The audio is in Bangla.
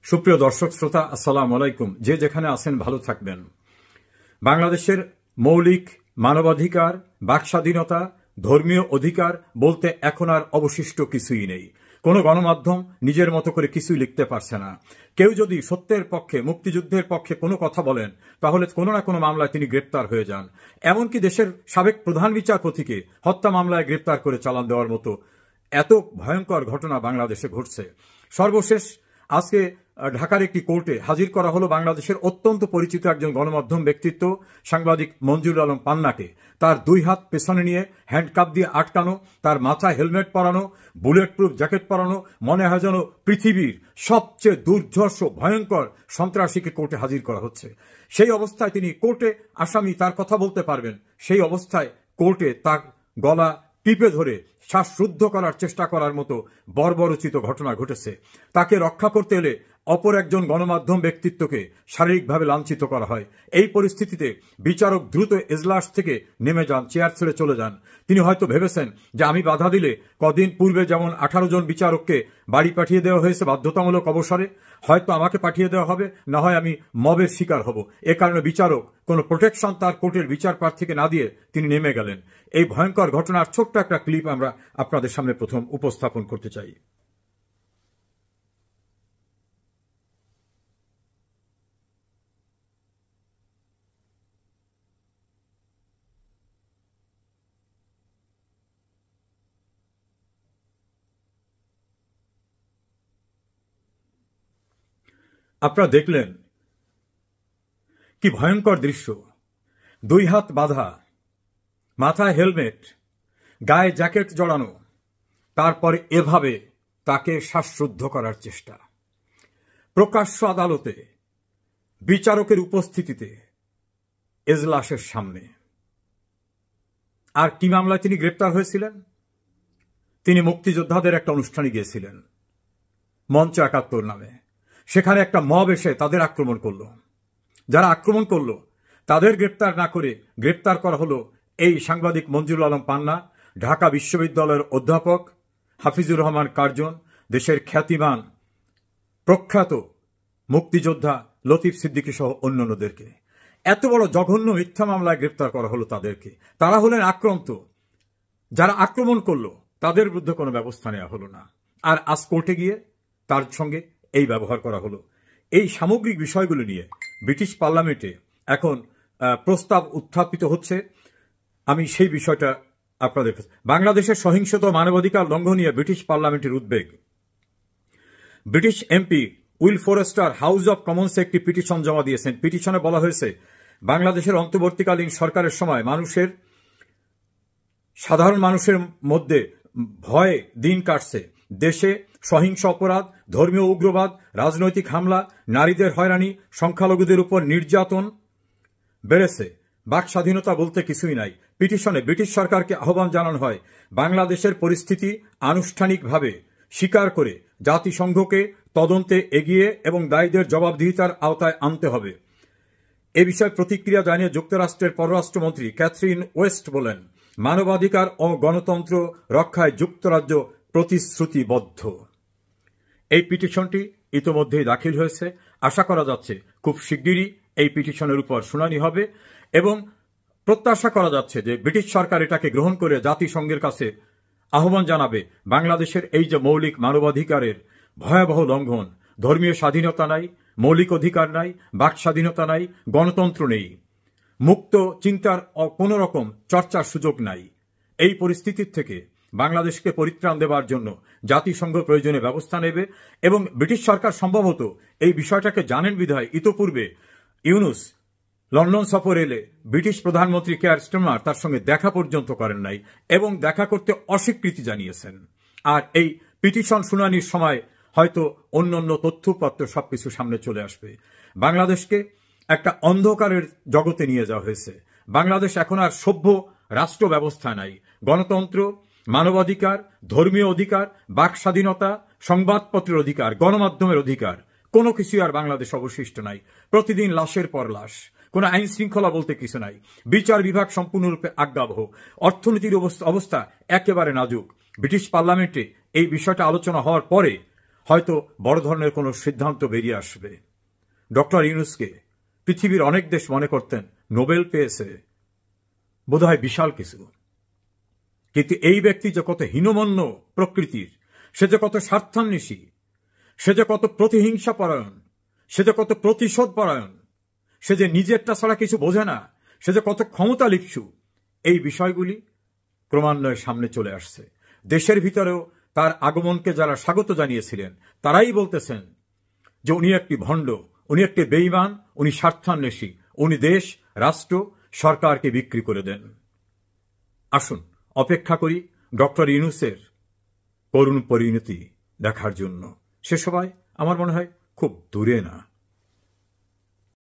সুপ্রিয় দর্শক শ্রোতা, আসসালামু আলাইকুম। যে যেখানে আছেন ভালো থাকবেন। বাংলাদেশের মৌলিক মানবাধিকার, বাকস্বাধীনতা, ধর্মীয় অধিকার বলতে এখন আর অবশিষ্ট কিছুই নেই। কোনো গণমাধ্যম নিজের মতো করে কিছুই লিখতে পারছে না। কেউ যদি সত্যের পক্ষে, মুক্তিযুদ্ধের পক্ষে কোনো কথা বলেন, তাহলে কোনো না কোনো মামলায় তিনি গ্রেপ্তার হয়ে যান। এমনকি দেশের সাবেক প্রধান বিচারপতিকে হত্যা মামলায় গ্রেপ্তার করে চালান দেওয়ার মতো এত ভয়ঙ্কর ঘটনা বাংলাদেশে ঘটছে। সর্বশেষ আজকে ঢাকার একটি কোর্টে হাজির করা হলো বাংলাদেশের অত্যন্ত পরিচিত একজন গণমাধ্যম ব্যক্তিত্ব সাংবাদিক মঞ্জুরুল আলম পান্নাকে। তার দুই হাত পেছনে নিয়ে হ্যান্ডকাপ দিয়ে আটকানো, তার মাথায় হেলমেট পরানো, বুলেট প্রুফ জ্যাকেট পরানো, মনে হয় যেন পৃথিবীর সবচেয়ে দুর্ধর্ষ ভয়ঙ্কর সন্ত্রাসীকে কোর্টে হাজির করা হচ্ছে। সেই অবস্থায় তিনি কোর্টে আসামি, তার কথা বলতে পারবেন, সেই অবস্থায় কোর্টে তার গলা টিপে ধরে শ্বাসরুদ্ধ করার চেষ্টা করার মতো বর্বরোচিত ঘটনা ঘটেছে। তাকে রক্ষা করতে এলে অপর একজন গণমাধ্যম ব্যক্তিত্বকে শারীরিকভাবে লাঞ্ছিত করা হয়। এই পরিস্থিতিতে বিচারক দ্রুত এজলাস থেকে নেমে যান, চেয়ার ছেড়ে চলে যান। তিনি হয়তো ভেবেছেন যে আমি বাধা দিলে কদিন পূর্বে যেমন 18 জন বিচারককে বাড়ি পাঠিয়ে দেওয়া হয়েছে বাধ্যতামূলক অবসরে, হয়তো আমাকে পাঠিয়ে দেওয়া হবে, না হয় আমি মবের শিকার হব। এ কারণে বিচারক কোনো প্রোটেকশন তার কোর্টের বিচার প্রার্থীকে না দিয়ে তিনি নেমে গেলেন। এই ভয়ঙ্কর ঘটনার ছোট্ট একটা ক্লিপ আমরা আপনাদের সামনে প্রথম উপস্থাপন করতে চাই। আপনারা দেখলেন কি ভয়ঙ্কর দৃশ্য। দুই হাত বাঁধা, মাথায় হেলমেট, গায়ে জ্যাকেট জড়ানো, তারপরে এভাবে তাকে শ্বাসরুদ্ধ করার চেষ্টা প্রকাশ্য আদালতে, বিচারকের উপস্থিতিতে, এজলাসের সামনে। আর কি মামলায় তিনি গ্রেপ্তার হয়েছিলেন? তিনি মুক্তিযোদ্ধাদের একটা অনুষ্ঠানে গিয়েছিলেন, মঞ্চ 71 নামে। সেখানে একটা মব এসে তাদের আক্রমণ করল। যারা আক্রমণ করল তাদের গ্রেপ্তার না করে গ্রেপ্তার করা হলো এই সাংবাদিক মঞ্জুরুল আলম পান্না, ঢাকা বিশ্ববিদ্যালয়ের অধ্যাপক হাফিজুর রহমান কার্জন, দেশের খ্যাতিমান প্রখ্যাত মুক্তিযোদ্ধা লতিফ সিদ্দিকী সহ অন্যান্যদেরকে। এত বড় জঘন্য মিথ্যা মামলায় গ্রেপ্তার করা হলো তাদেরকে। তারা হলেন আক্রান্ত। যারা আক্রমণ করলো তাদের বিরুদ্ধে কোনো ব্যবস্থা নেওয়া হলো না। আর আজ কোর্টে গিয়ে তার সঙ্গে এই ব্যবহার করা হলো। এই সামগ্রিক বিষয়গুলো নিয়ে ব্রিটিশ পার্লামেন্টে এখন প্রস্তাব উত্থাপিত হচ্ছে। আমি সেই বিষয়টা আপনাদের, বাংলাদেশের সহিংসত মানবাধিকার লঙ্ঘন নিয়ে ব্রিটিশ পার্লামেন্টের উদ্বেগ। British MP Will Forrester House of কমন্সে একটি পিটিশন জমা দিয়েছেন। পিটিশনে বলা হয়েছে বাংলাদেশের অন্তর্বর্তীকালীন সরকারের সময় সাধারণ মানুষের মধ্যে ভয়ে দিন কাটছে। দেশে সহিংস অপরাধ, ধর্মীয় উগ্রবাদ, রাজনৈতিক হামলা, নারীদের হয়রানি, সংখ্যালঘুদের উপর নির্যাতন বেড়েছে। বাক স্বাধীনতা বলতে কিছুই নাই। পিটিশনে ব্রিটিশ সরকারকে আহ্বান জানানো হয় বাংলাদেশের পরিস্থিতি আনুষ্ঠানিকভাবে স্বীকার করে জাতিসংঘকে তদন্তে এগিয়ে এবং দায়ীদের জবাবদিহিতার আওতায় আনতে হবে। এ বিষয়ে প্রতিক্রিয়া জানিয়ে যুক্তরাষ্ট্রের পররাষ্ট্রমন্ত্রী ক্যাথরিন ওয়েস্ট বলেন, মানবাধিকার ও গণতন্ত্র রক্ষায় যুক্তরাজ্য প্রতিশ্রুতিবদ্ধ। এই পিটিশনটি ইতোমধ্যেই দাখিল হয়েছে। আশা করা যাচ্ছে খুব শিগগিরই এই পিটিশনের উপর শুনানি হবে এবং প্রত্যাশা করা যাচ্ছে যে ব্রিটিশ সরকার এটাকে গ্রহণ করে জাতিসংঘের কাছে আহ্বান জানাবে বাংলাদেশের এই যে মৌলিক মানবাধিকারের ভয়াবহ লঙ্ঘন, ধর্মীয় স্বাধীনতা নাই, মৌলিক অধিকার নাই, বাক স্বাধীনতা নাই, গণতন্ত্র নেই, মুক্ত চিন্তার কোনো রকম চর্চার সুযোগ নাই। এই পরিস্থিতির থেকে বাংলাদেশকে পরিত্রাণ দেওয়ার জন্য জাতিসংঘ প্রয়োজনে ব্যবস্থা নেবে এবং ব্রিটিশ সরকার সম্ভবত এই বিষয়টাকে জানেন বিধায় ইতোপূর্বে ইউনুস লন্ডন সফর এলে ব্রিটিশ প্রধানমন্ত্রী কেয়ার স্টারমার তার সঙ্গে দেখা পর্যন্ত করেন নাই এবং দেখা করতে অস্বীকৃতি জানিয়েছেন। আর এই পিটিশন শুনানির সময় হয়তো অন্যান্য তথ্যপত্র সবকিছু সামনে চলে আসবে। বাংলাদেশকে একটা অন্ধকারের জগতে নিয়ে যাওয়া হয়েছে। বাংলাদেশ এখন আর সভ্য রাষ্ট্র ব্যবস্থা নাই। গণতন্ত্র, মানবাধিকার, ধর্মীয় অধিকার, বাক স্বাধীনতা, সংবাদপত্রের অধিকার, গণমাধ্যমের অধিকার, কোনো কিছু আর বাংলাদেশ অবশিষ্ট নাই। প্রতিদিন লাশের পর লাশ, কোনো আইন শৃঙ্খলা বলতে কিছু নাই। বিচার বিভাগ সম্পূর্ণরূপে আজ্ঞাবহ। অর্থনীতির অবস্থা একেবারে নাজুক। ব্রিটিশ পার্লামেন্টে এই বিষয়টা আলোচনা হওয়ার পরে হয়তো বড় ধরনের কোনো সিদ্ধান্ত বেরিয়ে আসবে। ডক্টর ইউনূসকে পৃথিবীর অনেক দেশ মনে করতেন নোবেল পেয়েছে বোধহয় বিশাল কিছু, কিন্তু এই ব্যক্তি যে কত হীনমন্য প্রকৃতির, সে যে কত স্বার্থান্বেষী, সে যে কত প্রতিহিংসা পরায়ণ, সে যে কত প্রতিশোধ পরায়ণ, সে যে নিজেরটা ছাড়া কিছু বোঝে না, সে যে কত ক্ষমতা লিপ্সু, এই বিষয়গুলি ক্রমান্বয়ে সামনে চলে আসছে। দেশের ভিতরেও তার আগমনকে যারা স্বাগত জানিয়েছিলেন তারাই বলতেছেন যে উনি একটি ভণ্ড, উনি একটি বেঈমান, উনি স্বার্থান্বেষী, উনি দেশ, রাষ্ট্র, সরকারকে বিক্রি করে দেন। আসুন অপেক্ষা করি ডক্টর ইউনূসের করুণ পরিণতি দেখার জন্য। সে সময় আমার মনে হয় খুব দূরে না।